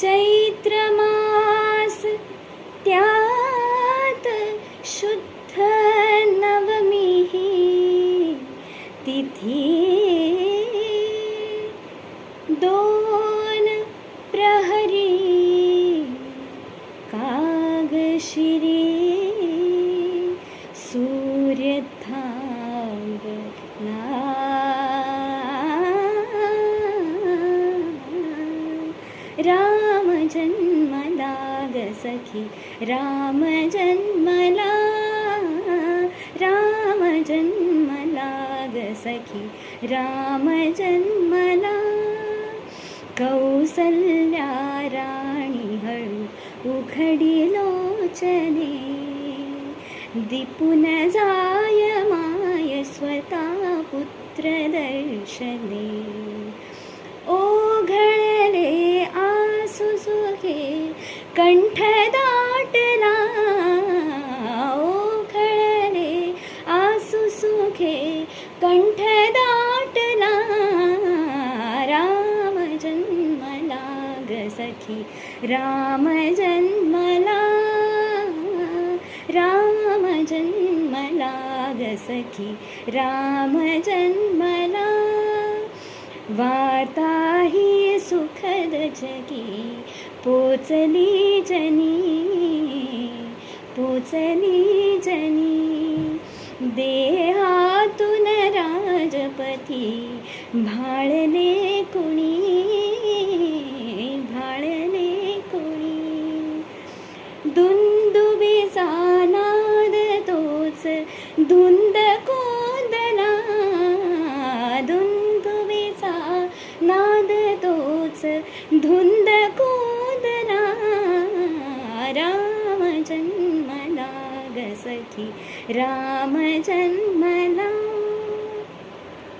चैत्रमास त्यात शुद्ध नवमी तिथी 2 प्रहरी कागशिरी सूर्य थांबला राम जन्मला ग सखी राम जन्मला राम जन्मला ग सखी राम जन्मला कौसल्या राणी हळू उघडी लोचने दीपून जाय माय स्वतः पुत्र दर्शने ओघळले आसू सुखे कंठ दाटला ओघळले आसू सुखे कंठ दाटला राम जन्मला ग सखी राम जन्मला राम जन्मला ग सखी राम जन्मला वार्ता ही सुखद जगी पोचली जनी देहातून राजपती भाळले कुणी दुंदुबीचा नाद तोच धुंद कोंदला दुंदुबीचा नाद तोच धुंद कोंदला राम जन्मला ग सखी राम जन्मला